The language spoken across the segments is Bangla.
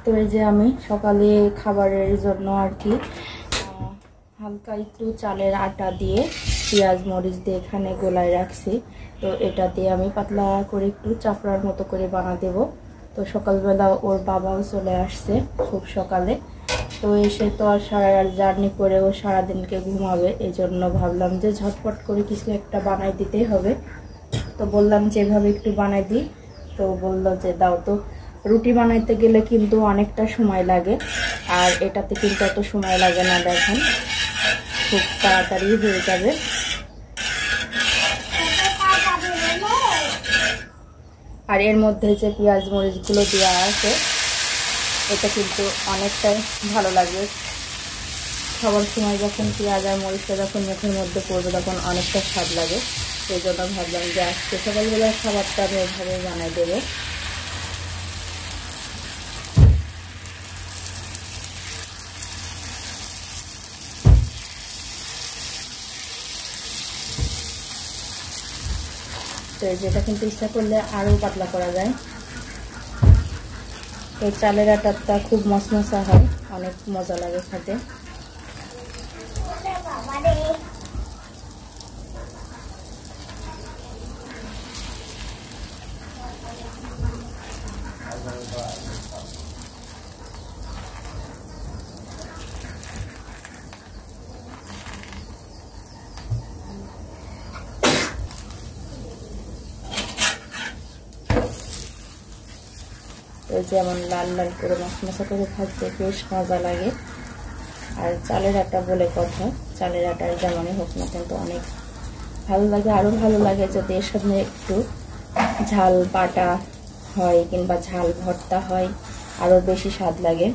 তো এই যে আমি সকালে খাবারের জন্য আর কি হালকা একটু চালের আটা দিয়ে পেঁয়াজ মরিচ দিয়ে এখানে গোলায় রাখছি। তো এটা দিয়ে আমি পাতলা করে একটু চাপড়ার মতো করে বানা দেব। তো সকালবেলা ওর বাবাও চলে আসছে খুব সকালে, তো এসে তো আর সারা রাত জার্নি করে ও সারাদিনকে ঘুমাবে, এই জন্য ভাবলাম যে ঝটপট করে কিছু একটা বানাই দিতেই হবে। তো বললাম যেভাবে একটু বানাই দিই, তো বললো যে দাও। তো রুটি বানাইতে গেলে কিন্তু অনেকটা সময় লাগে, আর এটাতে কিন্তু এত সময় লাগে না, দেখেন খুব তাড়াতাড়ি হয়ে যাবে। আর এর মধ্যে যে পেঁয়াজ মরিচগুলো দেওয়া আছে এটা কিন্তু অনেকটাই ভালো লাগে খাবার সময়, যখন পেঁয়াজ আর মরিচটা যখন মুখের মধ্যে পড়বে তখন অনেকটা স্বাদ লাগে। সেই জন্য ভাবলাম যে আজকে সকালবেলার খাবারটা আমি এভাবে বানাই দেবো। তো যেটা কিন্তু ইচ্ছা করলে আরও পাতলা করা যায়। তো চালের আটাটা খুব মশমশা হয়, অনেক মজা লাগে খেতে। যেমন লাল লাল করে মশমশা করে ভাজতে বেশ মজা লাগে। আর চালের আটা বলে কথা, চালের আটার যেমনই হোক না কিন্তু অনেক ভালো লাগে। আরও ভালো লাগে যদি এর সামনে একটু ঝাল বাটা হয় কিংবা ঝাল ভর্তা হয়, আরও বেশি স্বাদ লাগে।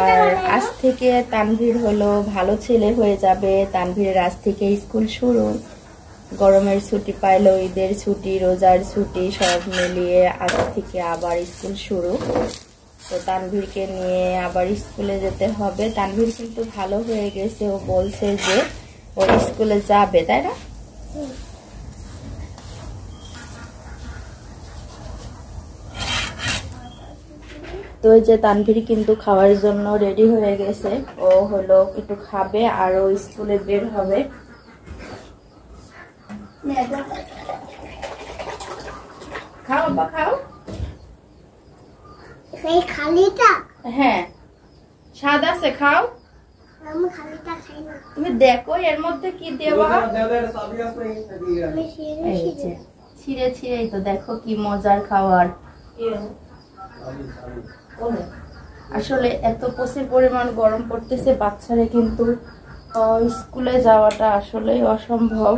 আর আজ থেকে তানভীর হলো ভালো ছেলে হয়ে যাবে। তানভীরের আজ থেকে স্কুল শুরু, গরমের ছুটি পাইলো, ঈদের ছুটি, রোজার ছুটি সব মিলিয়ে আজ থেকে আবার স্কুল শুরু। তো তানভীরকে নিয়ে আবার স্কুলে যেতে হবে। তানভীর কিন্তু ভালো হয়ে গেছে, ও বলছে যে ও স্কুলে যাবে, তাই না? তো এই যে তানভীর কিন্তু খাওয়ার জন্য রেডি হয়ে গেছে, ও হলো একটু খাবে আর ও স্কুলে বের হবে। খাও বা খাও। এই খালিটা? হ্যাঁ স্বাদ আছে, খাও। আমি খালিটা খাই না। তুমি দেখো এর মধ্যে কি দেবা। ছিঁড়ে ছিঁড়েই তো দেখো কি মজার খাবার। আসলে এত প্রচুর পরিমাণ গরম পড়তেছে, বাচ্চারা কিন্তু স্কুলে যাওয়াটা আসলে অসম্ভব।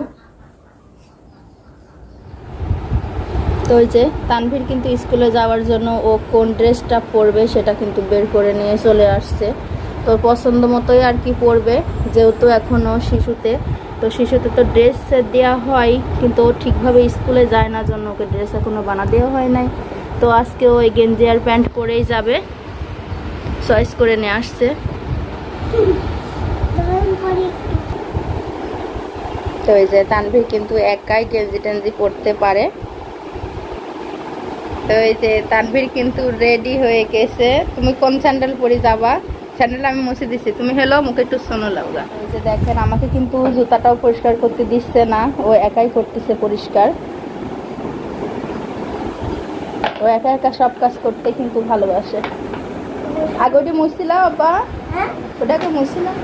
তো ওই যে তানভীর কিন্তু স্কুলে যাওয়ার জন্য ও কোন ড্রেসটা পরবে সেটা কিন্তু বের করে নিয়ে চলে আসছে। তোর পছন্দ মতোই আর কি পরবে, যেহেতু এখনো শিশুতে। তো শিশুতে তো ড্রেস দেওয়া হয়, কিন্তু ও ঠিকভাবে স্কুলে যায় না জন্য ওকে ড্রেস এখনো বানা দেওয়া হয় নাই। তো আজকে ওই গেঞ্জি আর প্যান্ট পরেই যাবে, চয়েস করে নিয়ে আসছে। তো এই যে তানভীর কিন্তু একাই গেঞ্জি টেঞ্জি পরতে পারে। তো এই যে তানভীর কিন্তু রেডি হয়ে গেছে। তুমি কোন স্যান্ডেল পরে যাবা? স্যান্ডেল আমি মুছে দিচ্ছি, তুমি হেলো মুখে একটু শোনো লাগা। এই যে দেখেন আমাকে কিন্তু জুতাটাও পরিষ্কার করতে দিচ্ছে না, ও একাই করতেছে পরিষ্কার। ও একা একা সব কাজ করতে কিন্তু ভালোবাসে। আগে ওটি মুছছিলাম বাবা, ওটাকে মুছছিলাম।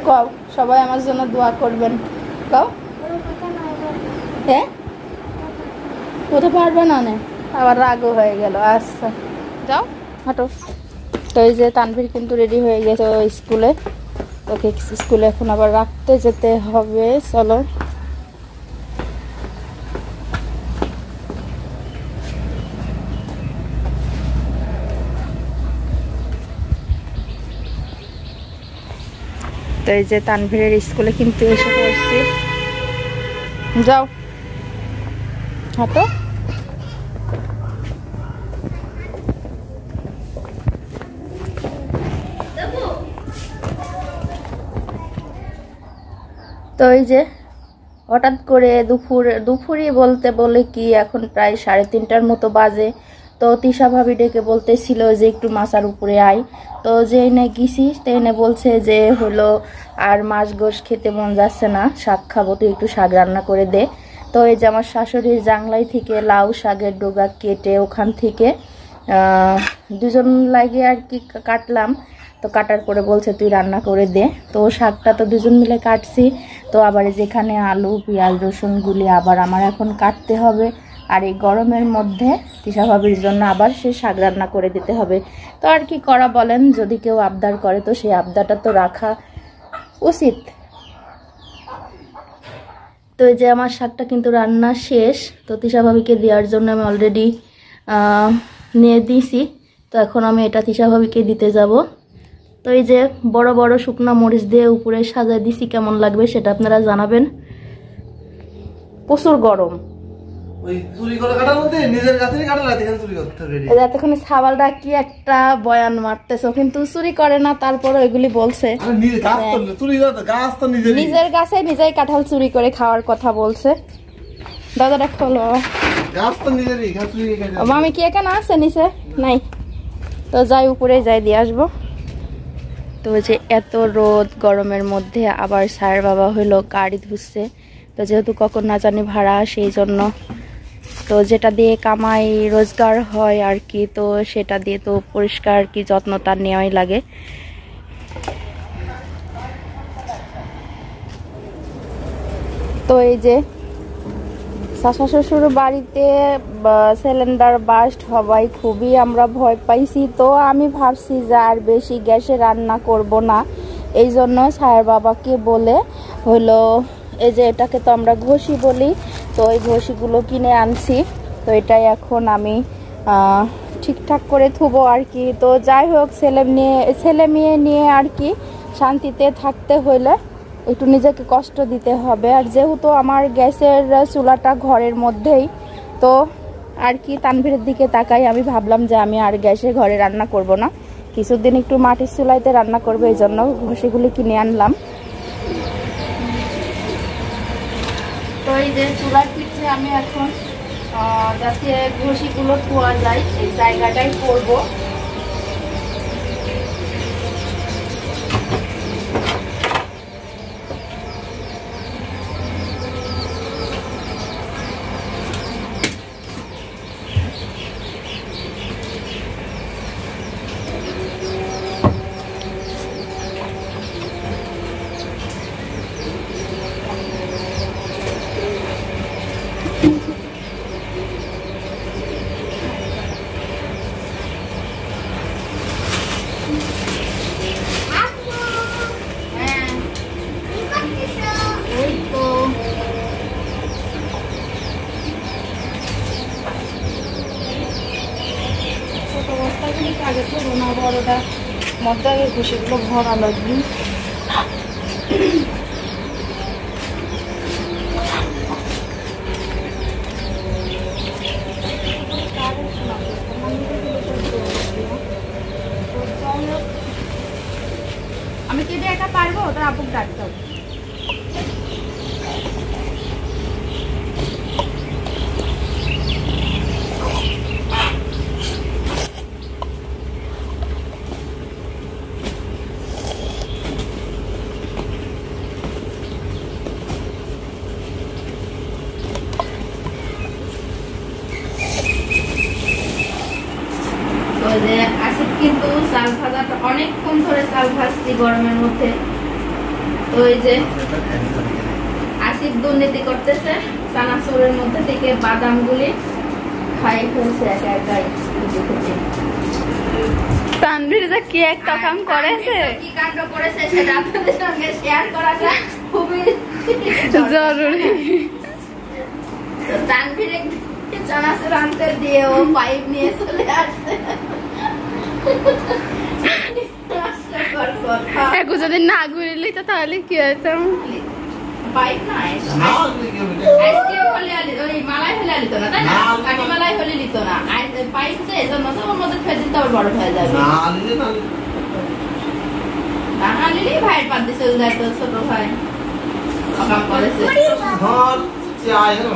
কও সবাই আমার জন্য দোয়া করবেন, কও। হ্যাঁ কোথাও পারবে না, আবার রাগও হয়ে গেল। আচ্ছা যাও হাঁটো। তো এই যে তানভীর কিন্তু রেডি হয়ে গেছে স্কুলে, ওকে স্কুলে এখন আবার রাখতে যেতে হবে। চলো। তো এই যে তানভীরের স্কুলে কিন্তু এসে পড়ছি। যাও হাঁটো। তো এই যে হঠাৎ করে দুপুরই বলতে বলে কি এখন প্রায় 3:30টার মতো বাজে। তো তিশা ভাবি ডেকে বলতেছিল যে একটু মাছার উপরে আয়। তো যে এনে গেছি এনে বলছে যে হলো আর মাছ গোশ খেতে মন যাচ্ছে না, শাক খাবো, তুই একটু শাক রান্না করে দে। তো এই যে আমার শাশুড়ির জাংলাই থেকে লাউ শাকের ডগা কেটে ওখান থেকে দুজন লাগে আর কি কাটলাম। তো কাটার পরে বলছে তুই রান্না করে দে। তো শাকটা তো দুজন মিলে কাটছি। তো আবার যেখানে আলু পেঁয়াজ রসুনগুলি আবার আমার এখন কাটতে হবে। আর এই গরমের মধ্যে তিশা ভাবির জন্য আবার সে শাক রান্না করে দিতে হবে। তো আর কি করা বলেন, যদি কেউ আবদার করে তো সেই আবদারটা তো রাখা উচিত। তো এই যে আমার শাকটা কিন্তু রান্না শেষ। তো তিশা ভাবিকে দেওয়ার জন্য আমি অলরেডি নিয়ে দিয়েছি। তো এখন আমি এটা তিশা ভাবিকে দিতে যাব। তো এই যে বড় বড় শুকনা মরিচ দিয়ে উপরে সাজায় দিছি, কেমন লাগবে সেটা আপনারা জানাবেন। প্রচুর গরম। এতক্ষণে ছাবালটা কি একটা বয়ান মারতেছে, কিন্তু চুরি করে না, তারপরে ওইগুলি বলছে নিজের গাছে নিজেই কাঁঠাল চুরি করে খাওয়ার কথা বলছে। দাদাটা খোলো, মামি কি এখানে আছে নিচে নাই? তো যাই উপরে যাই দিয়ে আসবো। তো যে এত রোদ গরমের মধ্যে আবার স্যার বাবা হইলো গাড়ি ধুচ্ছে। তো যেহেতু কখন না জানি ভাড়া, সেই জন্য তো যেটা দিয়ে কামাই রোজগার হয় আর কি, তো সেটা দিয়ে তো পরিষ্কার কি যত্ন তার নেওয়াই লাগে। তো এই যে শাশা শ্বশুর বাড়িতে সিলিন্ডার বাস্ট হওয়ায় খুবই আমরা ভয় পাইছি। তো আমি ভাবছি যে আর বেশি গ্যাসে রান্না করব না, এই জন্য সায়ের বাবাকে বলে হলো এই যে এটাকে তো আমরা ঘষি বলি, তো এই ঘষিগুলো কিনে আনছি। তো এটাই এখন আমি ঠিকঠাক করে থুবো আর কি। তো যাই হোক, ছেলে মেয়ে নিয়ে আর কি শান্তিতে থাকতে হইলে একটু নিজেকে কষ্ট দিতে হবে। আর যেহেতু আমার গ্যাসের চুলাটা ঘরের মধ্যেই, তো আর কি তানভীরের দিকে তাকাই আমি ভাবলাম যে আমি আর গ্যাসে ঘরে রান্না করব না, কিছুদিন একটু মাটির চুলাইতে রান্না করবো, এই জন্য ঘষিগুলি কিনে আনলাম। তো এই যে চুলার পিঠে আমি এখন যাতে ঘষিগুলো ধোয়া যায় সেই জায়গাটাই করবো। আগে তো রোনা বড়টা মধ্যে আগে ঘুষিগুলো ভরা লাগবে। আমি কি একা পারবো, তোর আপুক ডাকতে হবে। আসিফ কিন্তু চাল ভাজাটা অনেকক্ষণ ধরে চাল ভাজছি গরমের মধ্যে। তো এই যে আসিফ দুর্নীতি করতেছে, চানাচুরের মধ্যে থেকে বাদাম গুলি খাই ফেলছে একা একাই। তানভীর যে কি একটা কাম করেছে, কি কাণ্ড করেছে সেটা আপনাদের সঙ্গে শেয়ার করাটা খুবই জরুরি। তানভীর চানাচুর আনতে দিয়ে ও পাইপ নিয়ে চলে আসছে। এখন যদি না ঘুরিলি তো তাহলে কি হয়েছে, পাইপ নাই না আইসক্রিম হলে ওই মালাই হলে লিত না তাই না কাটি মালাই হলে লিত না পাইপ যে এজন্য তো ওর মধ্যে ফেলে দিতে আবার বড় হয়ে যাবে না আনলে না না আনলি ভাইয়ের পাতে চলে যায় তো ছোট ভাই অকাম করেছে ধর চাই হলো